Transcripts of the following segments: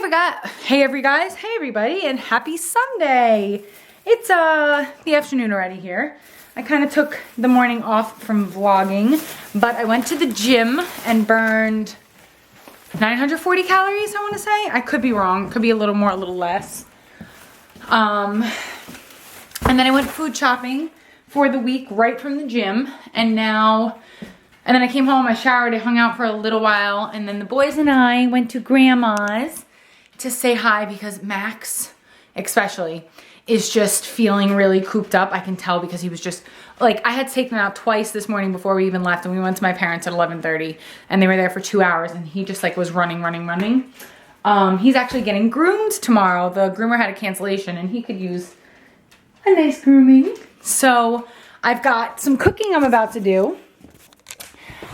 Hey everybody, and happy Sunday. It's the afternoon already here. I kind of took the morning off from vlogging, but I went to the gym and burned 940 calories, I want to say. I could be wrong. Could be a little more, a little less. And then I went food shopping for the week right from the gym, and then I came home, I showered, I hung out for a little while, and then the boys and I went to Grandma's to say hi because Max, especially, is just feeling really cooped up. I can tell because he was just, like, I had to take him out twice this morning before we even left, and we went to my parents at 11:30, and they were there for 2 hours, and he just, like, was running. He's actually getting groomed tomorrow. The groomer had a cancellation, and he could use a nice grooming. So I've got some cooking I'm about to do.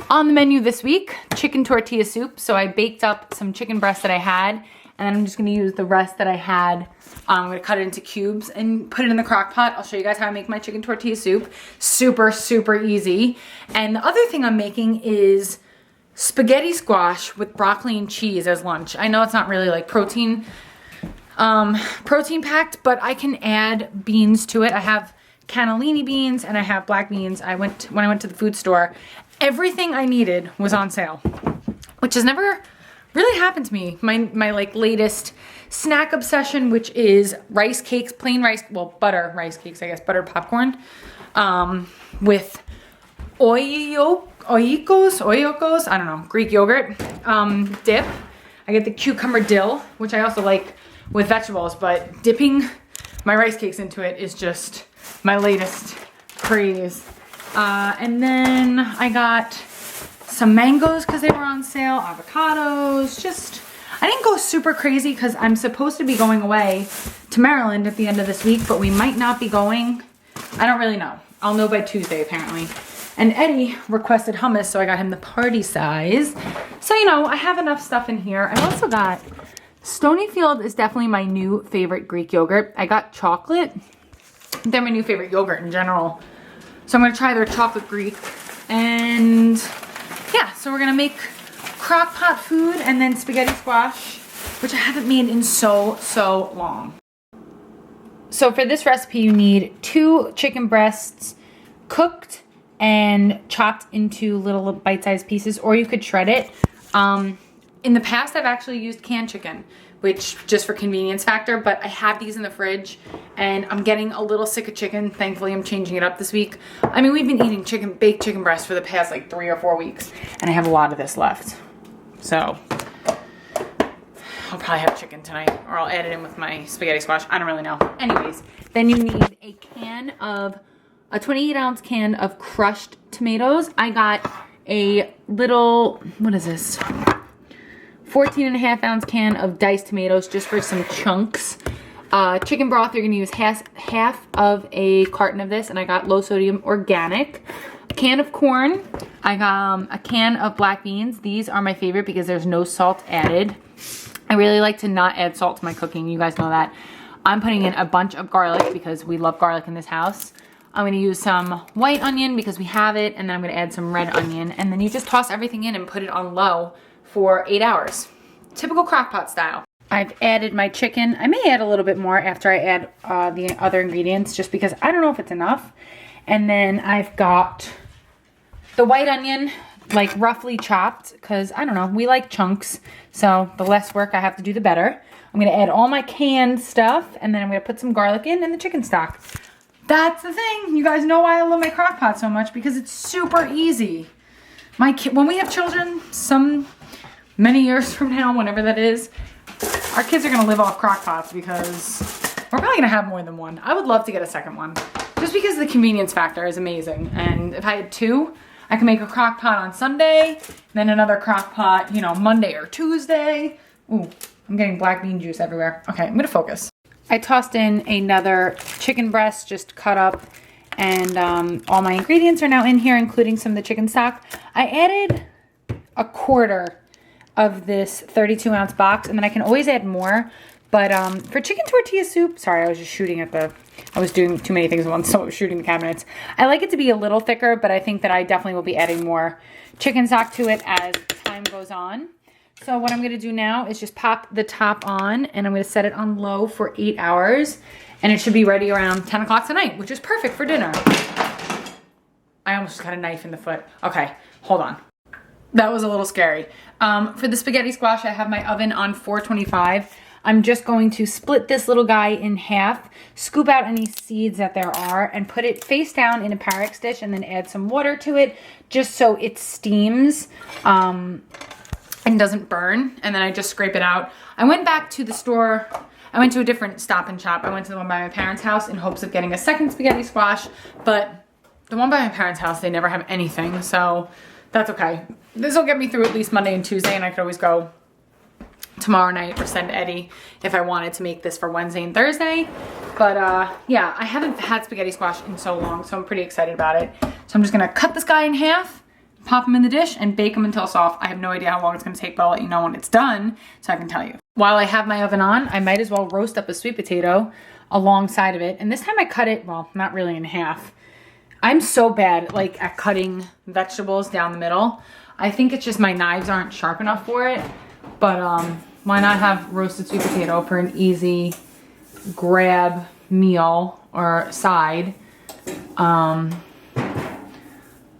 On the menu this week, chicken tortilla soup. So I baked up some chicken breast that I had, and then I'm just gonna use the rest that I had. I'm gonna cut it into cubes and put it in the crock pot. I'll show you guys how I make my chicken tortilla soup. Super, super easy. And the other thing I'm making is spaghetti squash with broccoli and cheese as lunch. I know it's not really like protein packed, but I can add beans to it. I have cannellini beans and I have black beans. When I went to the food store, everything I needed was on sale, which has never really happened to me. My like latest snack obsession, which is rice cakes, plain rice, well, butter rice cakes, I guess, buttered popcorn, with oyikos, I don't know, Greek yogurt, dip. I get the cucumber dill, which I also like with vegetables, but dipping my rice cakes into it is just my latest craze. And then I got some mangoes because they were on sale, avocados, I didn't go super crazy because I'm supposed to be going away to Maryland at the end of this week, but we might not be going. I don't really know. I'll know by Tuesday apparently. And Eddie requested hummus, so I got him the party size. So, you know, I have enough stuff in here. I also got, Stonyfield is definitely my new favorite Greek yogurt. I got chocolate. They're my new favorite yogurt in general. So I'm gonna try their chocolate Greek. And yeah, so we're gonna make crock pot food and then spaghetti squash, which I haven't made in so long. So for this recipe, you need 2 chicken breasts cooked and chopped into little bite-sized pieces, or you could shred it. In the past, I've actually used canned chicken, which just for convenience factor, but I have these in the fridge and I'm getting a little sick of chicken. Thankfully, I'm changing it up this week. I mean, we've been eating baked chicken breast for the past like 3 or 4 weeks, and I have a lot of this left. So I'll probably have chicken tonight, or I'll add it in with my spaghetti squash. I don't really know. Anyways, then you need a 28-ounce can of crushed tomatoes. I got a little, what is this? 14.5-ounce can of diced tomatoes just for some chunks. Chicken broth, you're gonna use half of a carton of this, and I got low sodium organic. A can of corn. I got a can of black beans. These are my favorite because there's no salt added. I really like to not add salt to my cooking. You guys know that. I'm putting in a bunch of garlic because we love garlic in this house. I'm gonna use some white onion because we have it, and then I'm gonna add some red onion, and then you just toss everything in and put it on low for 8 hours. Typical crock pot style. I've added my chicken. I may add a little bit more after I add the other ingredients, just because I don't know if it's enough. And then I've got the white onion, like roughly chopped, because I don't know, we like chunks, so the less work I have to do, the better. I'm gonna add all my canned stuff, and then I'm gonna put some garlic in and the chicken stock. That's the thing. You guys know why I love my crock pot so much, because it's super easy. When we have children, many years from now, whenever that is, our kids are gonna live off crock pots because we're probably gonna have more than one. I would love to get a second one, just because the convenience factor is amazing. And if I had 2, I can make a crock pot on Sunday, then another crock pot, you know, Monday or Tuesday. Ooh, I'm getting black bean juice everywhere. Okay, I'm gonna focus. I tossed in another chicken breast, just cut up, and all my ingredients are now in here, including some of the chicken stock. I added a quarter of this 32-ounce box, and then I can always add more. But for chicken tortilla soup, sorry, I was just shooting at I was doing too many things at once, so I was shooting the cabinets. I like it to be a little thicker, but I think that I definitely will be adding more chicken stock to it as time goes on. So what I'm gonna do now is just pop the top on and I'm gonna set it on low for 8 hours and it should be ready around 10 o'clock tonight, which is perfect for dinner. I almost got a knife in the foot. Okay, hold on. That was a little scary. For the spaghetti squash, I have my oven on 425. I'm just going to split this little guy in half, scoop out any seeds that there are, and put it face down in a Pyrex dish and then add some water to it just so it steams and doesn't burn. And then I just scrape it out. I went back to the store. I went to a different Stop and Shop. I went to the one by my parents' house in hopes of getting a second spaghetti squash, but the one by my parents' house, they never have anything, so that's okay. This will get me through at least Monday and Tuesday, and I could always go tomorrow night or send Eddie if I wanted to make this for Wednesday and Thursday. But yeah, I haven't had spaghetti squash in so long, so I'm pretty excited about it. So I'm just gonna cut this guy in half, pop him in the dish, and bake him until soft. I have no idea how long it's gonna take, but I'll let you know when it's done so I can tell you. While I have my oven on, I might as well roast up a sweet potato alongside of it. And this time I cut it, well, not really in half. I'm so bad like at cutting vegetables down the middle. I think it's just my knives aren't sharp enough for it. But why not have roasted sweet potato for an easy grab meal or side,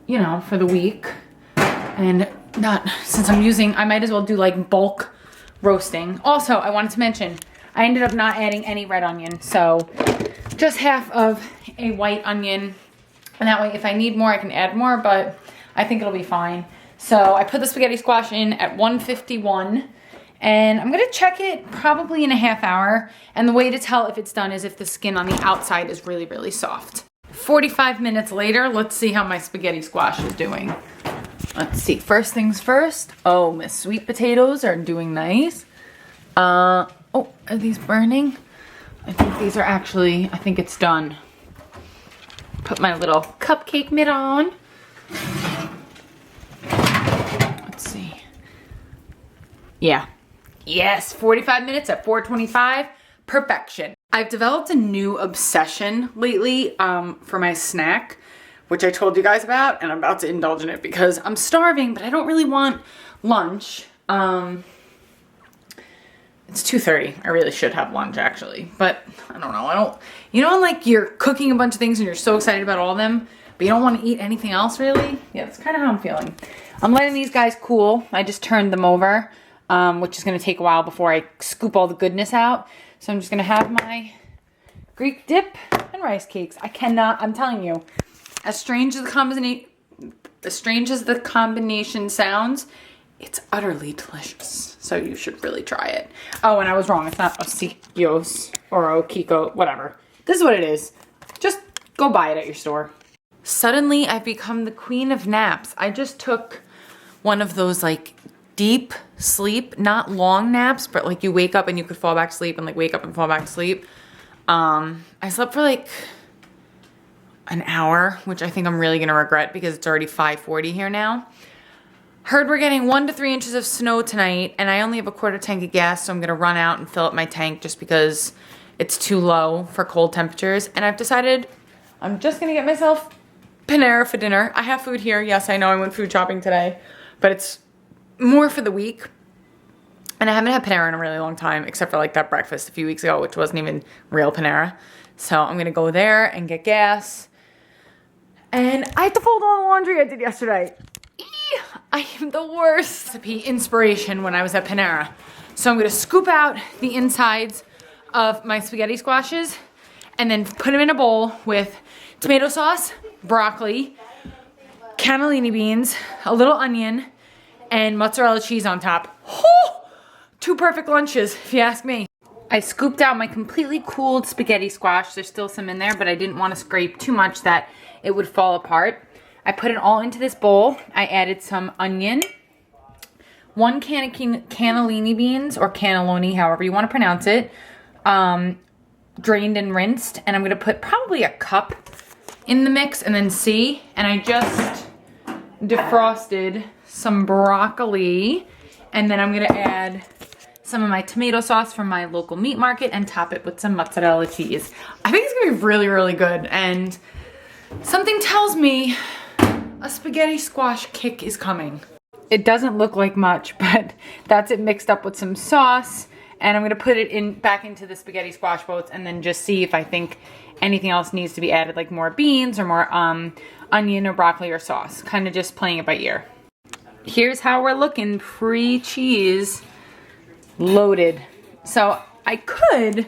you know, for the week. And not, since I'm using, I might as well do like bulk roasting. Also, I wanted to mention, I ended up not adding any red onion. So just half of a white onion. And that way, if I need more, I can add more, but I think it'll be fine. So I put the spaghetti squash in at 151, and I'm gonna check it probably in a half hour. And the way to tell if it's done is if the skin on the outside is really, really soft. 45 minutes later, let's see how my spaghetti squash is doing. Let's see, first things first. Oh, my sweet potatoes are doing nice. Oh, are these burning? I think these are actually, I think it's done. Put my little cupcake mitt on. Let's see. Yeah. Yes, 45 minutes at 425. Perfection. I've developed a new obsession lately for my snack, which I told you guys about, and I'm about to indulge in it because I'm starving, but I don't really want lunch. It's 2:30. I really should have lunch actually, but I don't know. You know, like you're cooking a bunch of things and you're so excited about all of them, but you don't want to eat anything else really? Yeah, that's kind of how I'm feeling. I'm letting these guys cool. I just turned them over, which is going to take a while before I scoop all the goodness out. So I'm just going to have my Greek dip and rice cakes. I'm telling you, as strange as the combination sounds, it's utterly delicious. So you should really try it. Oh, and I was wrong. It's not Osikios or Okiko, whatever. This is what it is. Just go buy it at your store. Suddenly, I've become the queen of naps. I just took one of those like deep sleep, not long naps, but like you wake up and you could fall back to sleep and like wake up and fall back to sleep. I slept for like an hour, which I think I'm really gonna regret because it's already 5:40 here now. Heard we're getting 1 to 3 inches of snow tonight, and I only have a quarter tank of gas, so I'm gonna run out and fill up my tank just because it's too low for cold temperatures. And I've decided I'm just gonna get myself Panera for dinner. I have food here. Yes, I know I went food shopping today, but it's more for the week. And I haven't had Panera in a really long time, except for like that breakfast a few weeks ago, which wasn't even real Panera. So I'm gonna go there and get gas. And I have to fold all the laundry I did yesterday. I am the worst. Recipe inspiration when I was at Panera. So I'm gonna scoop out the insides of my spaghetti squashes and then put them in a bowl with tomato sauce, broccoli, cannellini beans, a little onion, and mozzarella cheese on top. Oh, 2 perfect lunches, if you ask me. I scooped out my completely cooled spaghetti squash. There's still some in there, but I didn't want to scrape too much that it would fall apart. I put it all into this bowl. I added some onion, 1 can of cannellini beans, or cannelloni, however you want to pronounce it, drained and rinsed. And I'm going to put probably a cup in the mix and then see. And I just defrosted some broccoli. And then I'm going to add some of my tomato sauce from my local meat market and top it with some mozzarella cheese. I think it's going to be really, really good. And something tells me a spaghetti squash kick is coming. It doesn't look like much, but that's it mixed up with some sauce. And I'm gonna put it back into the spaghetti squash boats and then just see if I think anything else needs to be added, like more beans or more onion or broccoli or sauce. Kind of just playing it by ear. Here's how we're looking pre-cheese loaded. So I could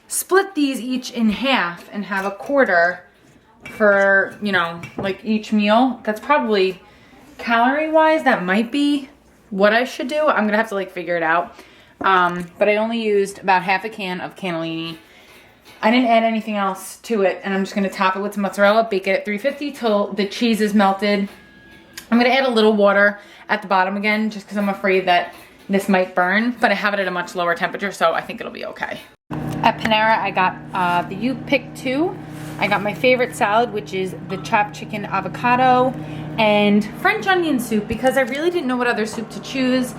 split these each in half and have a quarter for, you know, like each meal. That's probably calorie-wise, that might be what I should do. I'm gonna have to like figure it out. But I only used about half a can of cannellini. I didn't add anything else to it, and I'm just gonna top it with some mozzarella, bake it at 350 till the cheese is melted. I'm gonna add a little water at the bottom again, just because I'm afraid that this might burn, but I have it at a much lower temperature, so I think it'll be okay. At Panera, I got the You Pick 2. I got my favorite salad, which is the chopped chicken avocado and French onion soup, because I really didn't know what other soup to choose,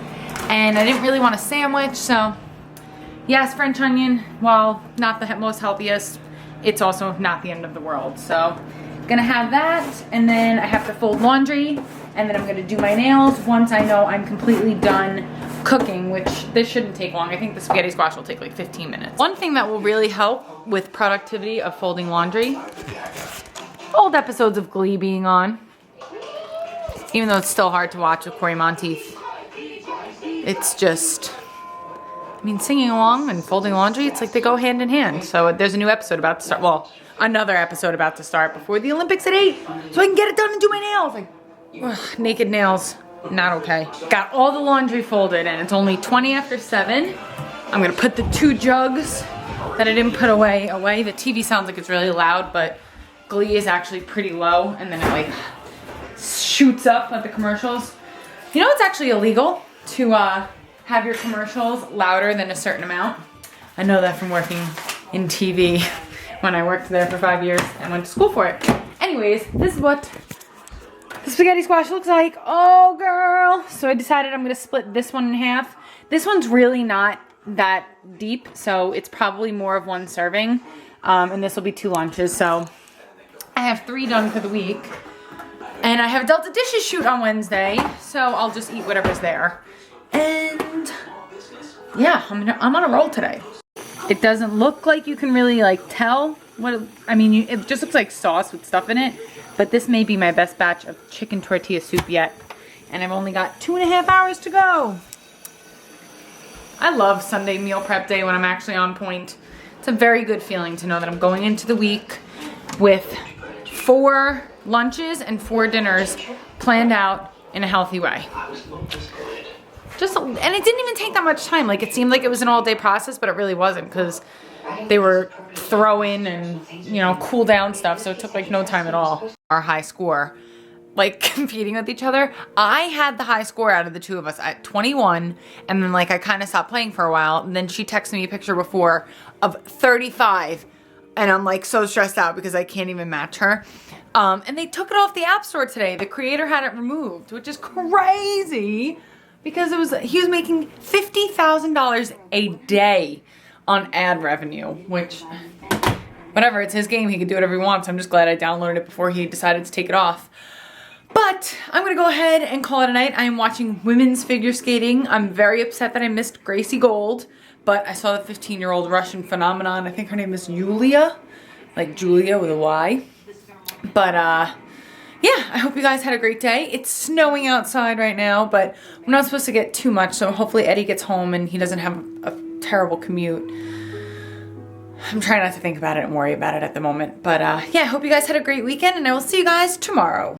and I didn't really want a sandwich, so yes, French onion, while not the most healthiest, it's also not the end of the world. So gonna have that, and then I have to fold laundry, and then I'm gonna do my nails once I know I'm completely done cooking, which this shouldn't take long. I think the spaghetti squash will take like 15 minutes. One thing that will really help with productivity of folding laundry, old episodes of Glee being on, even though it's still hard to watch with Corey Monteith. It's just, I mean, singing along and folding laundry, it's like they go hand in hand. So there's a new episode about to start, well, another episode about to start before the Olympics at 8, so I can get it done and do my nails. Like, ugh, naked nails, not okay. Got all the laundry folded, and it's only 20 after 7. I'm gonna put the 2 jugs that I didn't put away. The TV sounds like it's really loud, but Glee is actually pretty low, and then it like shoots up at the commercials. You know, it's actually illegal to have your commercials louder than a certain amount. I know that from working in TV when I worked there for 5 years and went to school for it. Anyways, this is what the spaghetti squash looks like. Oh girl. So I decided I'm gonna split this one in half. This one's really not that deep, so it's probably more of one serving. And this will be 2 lunches. So I have 3 done for the week. And I have a Delta Dishes shoot on Wednesday, so I'll just eat whatever's there. And yeah, I'm on a roll today. It doesn't look like you can really like tell what, I mean, it just looks like sauce with stuff in it, but this may be my best batch of chicken tortilla soup yet. And I've only got 2.5 hours to go. I love Sunday meal prep day when I'm actually on point. It's a very good feeling to know that I'm going into the week with 4 lunches and 4 dinners planned out in a healthy way. And it didn't even take that much time. Like, it seemed like it was an all-day process, but it really wasn't, because they were throw in and, you know, cool down stuff, so it took like no time at all. Our high score, like competing with each other. I had the high score out of the 2 of us at 21, and then like I kind of stopped playing for a while, and then she texted me a picture before of 35, and I'm like so stressed out because I can't even match her. And they took it off the App Store today. The creator had it removed, which is crazy, because he was making $50,000 a day on ad revenue, which, whatever, it's his game. He can do whatever he wants. I'm just glad I downloaded it before he decided to take it off. But I'm gonna go ahead and call it a night. I am watching women's figure skating. I'm very upset that I missed Gracie Gold, but I saw the 15-year-old Russian phenomenon. I think her name is Yulia, like Julia with a Y. But yeah, I hope you guys had a great day. It's snowing outside right now, but we're not supposed to get too much, so hopefully Eddie gets home and he doesn't have a terrible commute. I'm trying not to think about it and worry about it at the moment. But yeah, I hope you guys had a great weekend, and I will see you guys tomorrow.